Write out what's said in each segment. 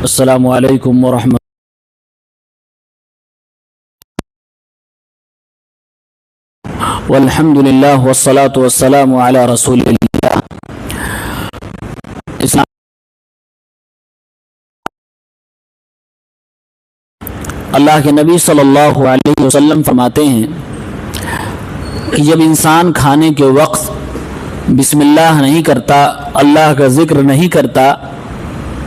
السلام علیکم ورحمۃ والحمد للہ والصلاة والسلام علی رسول اللہ۔ اللہ کے نبی صلی اللہ علیہ وسلم فرماتے ہیں کہ جب انسان کھانے کے وقت بسم اللہ نہیں کرتا، اللہ کا ذکر نہیں کرتا،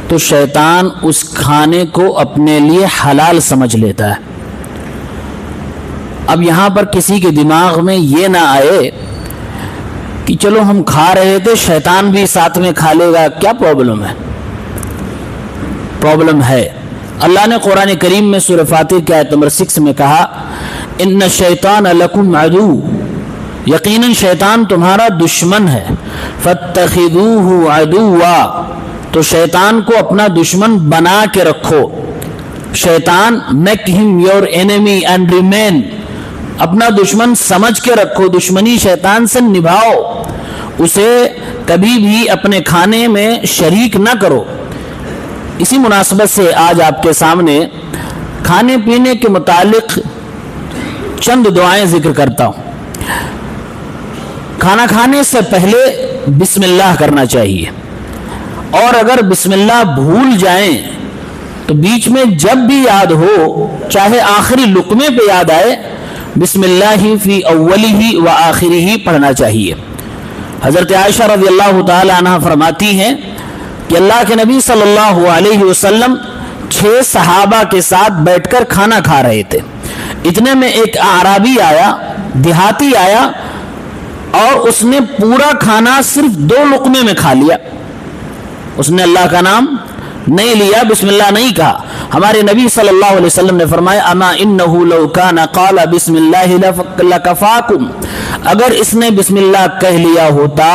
تو شیطان اس کھانے کو اپنے لیے حلال سمجھ لیتا ہے۔ اب یہاں پر کسی کے دماغ میں یہ نہ آئے کہ چلو ہم کھا رہے تھے، شیطان بھی ساتھ میں کھا لے گا، کیا پرابلم ہے؟ پرابلم ہے۔ اللہ نے قرآن کریم میں سورہ فاتر کی آیت نمبر 6 میں کہا ان الشیطان لکم عدو، یقیناً شیطان تمہارا دشمن ہے، فاتخذوہ عدوا، تو شیطان کو اپنا دشمن بنا کے رکھو۔ شیطان میک ہم یور انیمی اینڈ ریمین، اپنا دشمن سمجھ کے رکھو، دشمنی شیطان سے نبھاؤ، اسے کبھی بھی اپنے کھانے میں شریک نہ کرو۔ اسی مناسبت سے آج آپ کے سامنے کھانے پینے کے متعلق چند دعائیں ذکر کرتا ہوں۔ کھانا کھانے سے پہلے بسم اللہ کرنا چاہیے، اور اگر بسم اللہ بھول جائیں تو بیچ میں جب بھی یاد ہو، چاہے آخری لقمے پہ یاد آئے، بسم اللہ فی اولہ و آخرہ پڑھنا چاہیے۔ حضرت عائشہ رضی اللہ تعالی عنہ فرماتی ہیں کہ اللہ کے نبی صلی اللہ علیہ وسلم 6 صحابہ کے ساتھ بیٹھ کر کھانا کھا رہے تھے۔ اتنے میں ایک اعرابی آیا، دیہاتی آیا، اور اس نے پورا کھانا صرف 2 لقمے میں کھا لیا۔ اس نے اللہ کا نام نہیں لیا، بسم اللہ نہیں کہا۔ ہمارے نبی صلی اللہ علیہ وسلم نے فرمایا اما انہ لو کان قال بسم اللہ لکفاکم، اگر اس نے بسم اللہ کہہ لیا ہوتا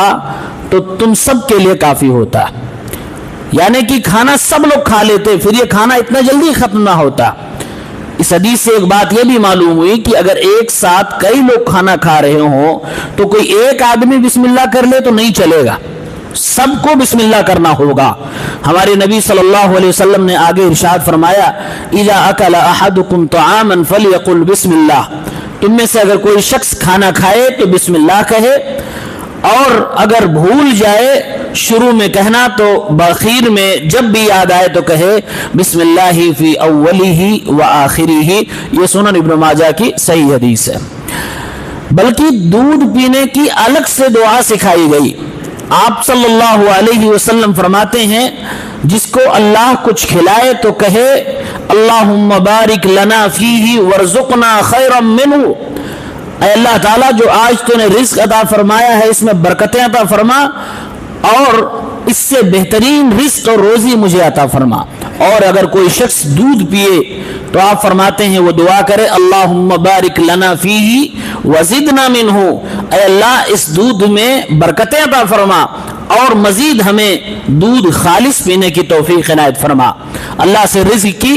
تو تم سب کے لیے کافی ہوتا۔ یعنی کہ کھانا سب لوگ کھا لیتے، پھر یہ کھانا اتنا جلدی ختم نہ ہوتا۔ اس حدیث سے ایک بات یہ بھی معلوم ہوئی کہ اگر ایک ساتھ کئی لوگ کھانا کھا رہے ہوں تو کوئی ایک آدمی بسم اللہ کر لے تو نہیں چلے گا، سب کو بسم اللہ کرنا ہوگا۔ ہمارے نبی صلی اللہ علیہ وسلم نے آگے ارشاد فرمایا اذا اکل احدکم طعاما فلیقل بسم اللہ، تم میں سے اگر کوئی شخص کھانا کھائے تو بسم اللہ کہے، اور اگر بھول جائے شروع میں کہنا تو بآخر میں جب بھی یاد آئے تو کہے بسم اللہ فی اولہ و آخرہ۔ یہ سنن ابن ماجہ کی صحیح حدیث ہے۔ بلکہ دودھ پینے کی الگ سے دعا سکھائی گئی۔ آپ صلی اللہ علیہ وسلم فرماتے ہیں جس کو اللہ کچھ کھلائے تو کہے اللہم بارک لنا فیہ ورزقنا خیرا منہ، اے اللہ تعالیٰ جو آج تو نے رزق عطا فرمایا ہے اس میں برکتیں عطا فرما، اور اس سے بہترین رزق اور روزی مجھے عطا فرما۔ اور اگر کوئی شخص دودھ پیے تو آپ فرماتے ہیں وہ دعا کرے اللہم بارک لنا فیہ وزدنا منہ، اے اللہ اس دودھ میں برکتیں عطا فرما اور مزید ہمیں دودھ خالص پینے کی توفیق عنایت فرما۔ اللہ سے رزق کی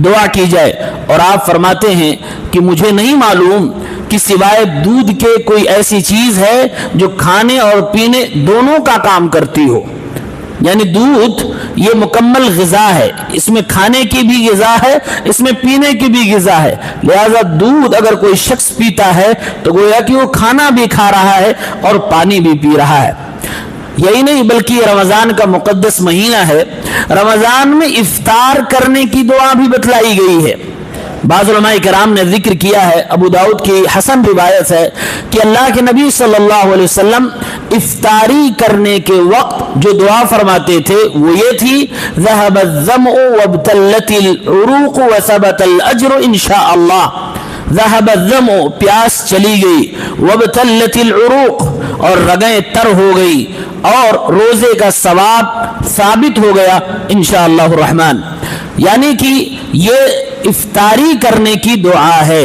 دعا کی جائے۔ اور آپ فرماتے ہیں کہ مجھے نہیں معلوم کہ سوائے دودھ کے کوئی ایسی چیز ہے جو کھانے اور پینے دونوں کا کام کرتی ہو۔ یعنی دودھ یہ مکمل غذا ہے، اس میں کھانے کی بھی غذا ہے، اس میں پینے کی بھی غذا ہے، لہذا دودھ اگر کوئی شخص پیتا ہے تو گویا کہ وہ کھانا بھی کھا رہا ہے اور پانی بھی پی رہا ہے۔ یہی نہیں بلکہ یہ رمضان کا مقدس مہینہ ہے، رمضان میں افطار کرنے کی دعا بھی بتلائی گئی ہے۔ بعض علماء کرام نے ذکر کیا ہے، ابو داؤد کی حسن روایت ہے کہ اللہ کے نبی صلی اللہ علیہ وسلم افطاری کرنے کے وقت جو دعا فرماتے تھے وہ یہ تھی ذهب الظمأ وابتلت العروق وثبت الاجر انشاء اللہ۔ ذهب الظمأ پیاس چلی گئی، وابتلت العروق اور رگیں تر ہو گئی، اور روزے کا ثواب ثابت ہو گیا انشاءاللہ الرحمن۔ یعنی کہ یہ افطاری کرنے کی دعا ہے۔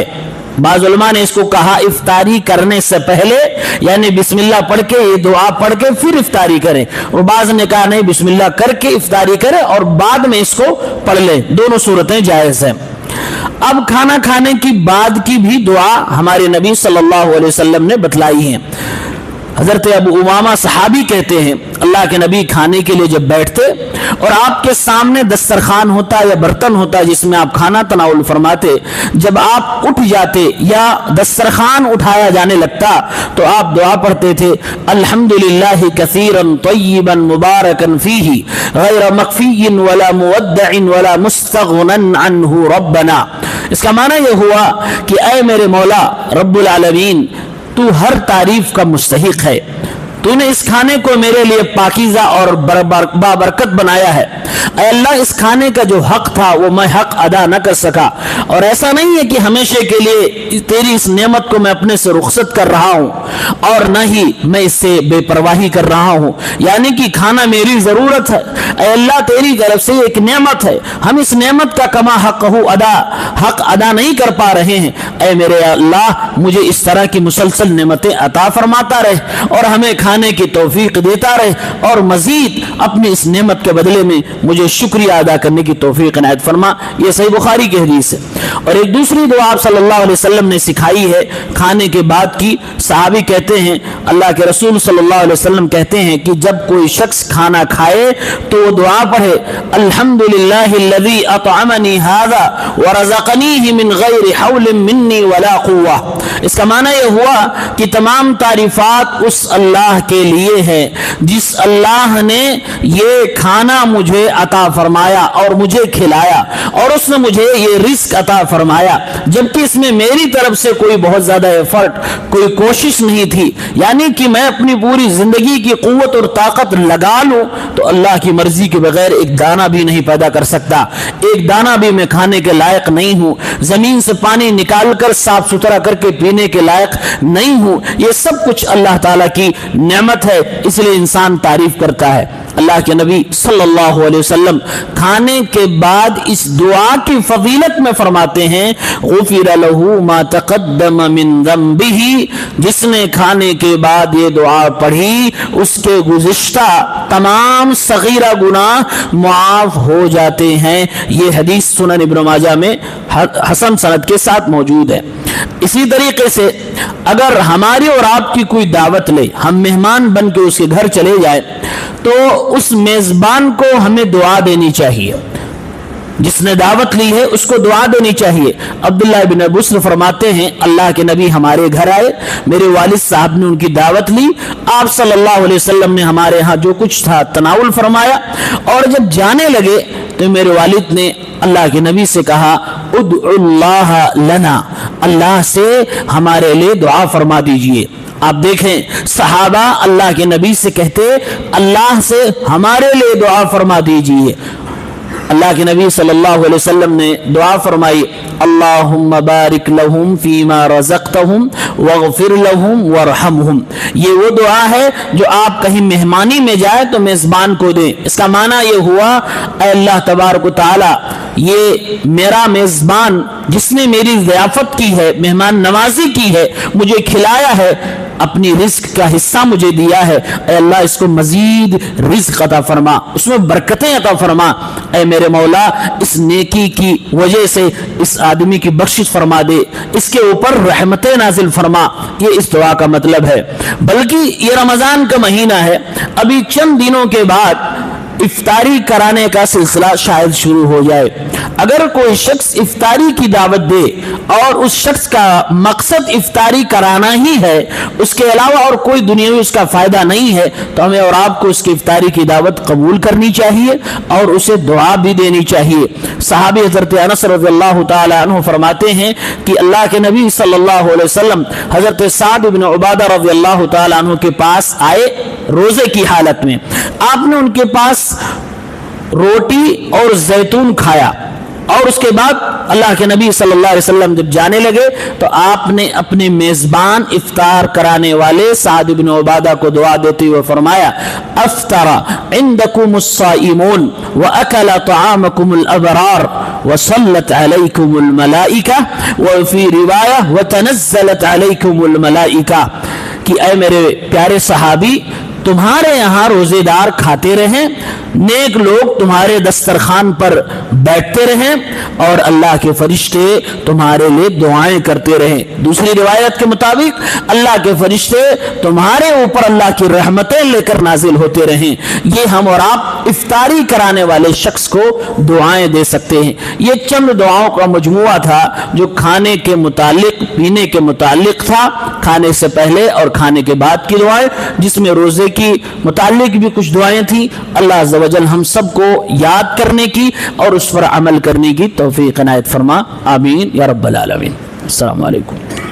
بعض علماء نے اس کو کہا افطاری کرنے سے پہلے، یعنی بسم اللہ پڑھ کے یہ دعا پڑھ کے پھر افطاری کریں، اور بعض نے کہا نہیں بسم اللہ کر کے افطاری کریں اور بعد میں اس کو پڑھ لیں، دونوں صورتیں جائز ہیں۔ اب کھانا کھانے کی بعد کی بھی دعا ہمارے نبی صلی اللہ علیہ وسلم نے بتلائی ہیں۔ حضرت ابو امامہ صحابی کہتے ہیں اللہ کے نبی کھانے کے لیے جب بیٹھتے اور آپ کے سامنے دسترخوان ہوتا یا برتن ہوتا جس میں آپ کھانا تناول فرماتے، جب آپ اٹھ جاتے یا دسترخوان اٹھایا جانے لگتا تو آپ دعا پڑھتے تھے الحمدللہ کثیرا طیبا مبارکا فیہ غیر مخفی ولا مودع ولا مستغنى عنہ ربنا۔ اس کا معنی یہ ہوا کہ اے میرے مولا رب العالمین، تو ہر تعریف کا مستحق ہے، تو نے اس کھانے کو میرے لیے پاکیزہ اور بابرکت بنایا ہے۔ اے اللہ، اس کھانے کا جو حق تھا وہ میں حق ادا نہ کر سکا، اور ایسا نہیں ہے کہ ہمیشہ کے لیے تیری اس نعمت کو میں اپنے سے رخصت کر رہا ہوں اور نہ ہی میں اس سے بے پرواہی کر رہا ہوں، یعنی کہ کھانا میری ضرورت ہے۔ اے اللہ، تیری طرف سے ایک نعمت ہے، ہم اس نعمت کا کما حق ادا نہیں کر پا رہے ہیں۔ اے میرے اللہ، مجھے اس طرح کی مسلسل نعمتیں عطا فرماتا رہے اور ہمیں کھانے کی توفیق دیتا رہے، اور مزید اپنی اس نعمت کے بدلے میں مجھے شکریہ ادا کرنے کی توفیق عنایت فرما۔ یہ صحیح بخاری کی حدیث ہے۔ اور ایک دوسری دعا آپ صلی اللہ علیہ وسلم نے سکھائی ہے کھانے کے بعد کی۔ صحابی کہتے ہیں اللہ کے رسول صلی اللہ علیہ وسلم کہتے ہیں کہ جب کوئی شخص کھانا کھائے تو وہ دعا پڑھے الحمدللہ الذی اطعمنی ھذا ورزقنیہ من غیر حول منی ولا قوہ۔ اس کا معنی یہ ہوا کہ تمام تعریفات اس اللہ کے لیے ہے جس اللہ نے یہ کھانا مجھے عطا فرمایا اور مجھے کھلایا، اور اس نے مجھے یہ رزق عطا فرمایا، جبکہ اس میں میری طرف سے کوئی بہت زیادہ ایفرٹ، کوئی کوشش نہیں تھی، یعنی کہ میں اپنی پوری زندگی کی قوت اور طاقت لگا لوں تو اللہ کی مرضی کے بغیر ایک دانہ بھی نہیں پیدا کر سکتا، ایک دانہ بھی میں کھانے کے لائق نہیں ہوں، زمین سے پانی نکال کر صاف ستھرا کر کے پینے کے لائق نہیں ہوں، یہ سب کچھ اللہ تعالیٰ کی نعمت ہے، اس لیے انسان تعریف کرتا ہے۔ اللہ کے نبی صلی اللہ علیہ وسلم کھانے کے بعد اس دعا کی فضیلت میں فرماتے ہیں غفر له ما تقدم من ذنبه، جس نے کھانے کے بعد یہ دعا پڑھی اس کے گزشتہ تمام صغیرہ گناہ معاف ہو جاتے ہیں۔ یہ حدیث سنن ابن ماجہ میں حسن سند کے ساتھ موجود ہے۔ اسی طریقے سے اگر ہماری اور آپ کی کوئی دعوت لے، ہم مہمان بن کے اس کے گھر چلے جائیں تو اس میزبان کو ہمیں دعا دینی چاہیے، جس نے دعوت لی ہے اس کو دعا دینی چاہیے۔ عبداللہ بن بسر فرماتے ہیں اللہ کے نبی ہمارے گھر آئے، میرے والد صاحب نے ان کی دعوت لی، آپ صلی اللہ علیہ وسلم نے ہمارے ہاں جو کچھ تھا تناول فرمایا، اور جب جانے لگے تو میرے والد نے اللہ کے نبی سے کہا ادعو اللہ لنا، اللہ سے ہمارے لیے دعا فرما دیجئے۔ آپ دیکھیں صحابہ اللہ کے نبی سے کہتے اللہ سے ہمارے لیے دعا فرما دیجئے۔ اللہ کے نبی صلی اللہ علیہ وسلم نے دعا فرمائی اللہم بارک لہم فیما رزقتہم واغفر لہم وارحمہم۔ یہ وہ دعا ہے جو آپ کہیں مہمانی میں جائے تو میزبان کو دیں۔ اس کا معنی یہ ہوا اے اللہ تبارک و تعالی، یہ میرا میزبان جس نے میری ضیافت کی ہے، مہمان نوازی کی ہے، مجھے کھلایا ہے، اپنی رزق کا حصہ مجھے دیا ہے، اے اللہ اس کو مزید رزق عطا فرما، اس میں برکتیں عطا فرما، اے میرے مولا اس نیکی کی وجہ سے اس آدمی کی بخشش فرما دے، اس کے اوپر رحمتیں نازل فرما۔ یہ اس دعا کا مطلب ہے۔ بلکہ یہ رمضان کا مہینہ ہے، ابھی چند دنوں کے بعد افطاری کرانے کا سلسلہ شاید شروع ہو جائے۔ اگر کوئی شخص افطاری کی دعوت دے اور اس شخص کا مقصد افطاری کرانا ہی ہے، اس کے علاوہ اور کوئی دنیاوی اس کا فائدہ نہیں ہے، تو ہمیں اور آپ کو اس کی افطاری کی دعوت قبول کرنی چاہیے اور اسے دعا بھی دینی چاہیے۔ صحابی حضرت انس رضی اللہ تعالی عنہ فرماتے ہیں کہ اللہ کے نبی صلی اللہ علیہ وسلم حضرت سعد بن عبادہ رضی اللہ تعالی عنہ کے پاس آئے روزے کی حالت میں، آپ نے ان کے پاس روٹی اور زیتون کھایا، اور اس کے بعد اللہ کے نبی صلی اللہ علیہ وسلم جب جانے لگے تو آپ نے اپنے میزبان افطار کرانے والے سعد بن عبادہ کو دعا دیتے ہوئے فرمایا افطر عندکم الصائمون واکل طعامکم الابرار وصلت علیکم الملائکہ وفی روایہ وتنزلت علیکم الملائکہ، کہ اے میرے پیارے صحابی تمہارے یہاں روزے دار کھاتے رہیں، نیک لوگ تمہارے دسترخوان پر بیٹھتے رہیں، اور اللہ کے فرشتے تمہارے لیے دعائیں کرتے رہیں۔ دوسری روایت کے مطابق اللہ کے فرشتے تمہارے اوپر اللہ کی رحمتیں لے کر نازل ہوتے رہیں۔ یہ ہم اور آپ افطاری کرانے والے شخص کو دعائیں دے سکتے ہیں۔ یہ چند دعاؤں کا مجموعہ تھا جو کھانے کے متعلق، پینے کے متعلق تھا، کھانے سے پہلے اور کھانے کے بعد کی دعائیں، جس میں روزے کی متعلق بھی کچھ دعائیں تھیں۔ اللہ عز و جل ہم سب کو یاد کرنے کی اور اس پر عمل کرنے کی توفیق عنایت فرما، آمین یا رب العالمین۔ السلام علیکم۔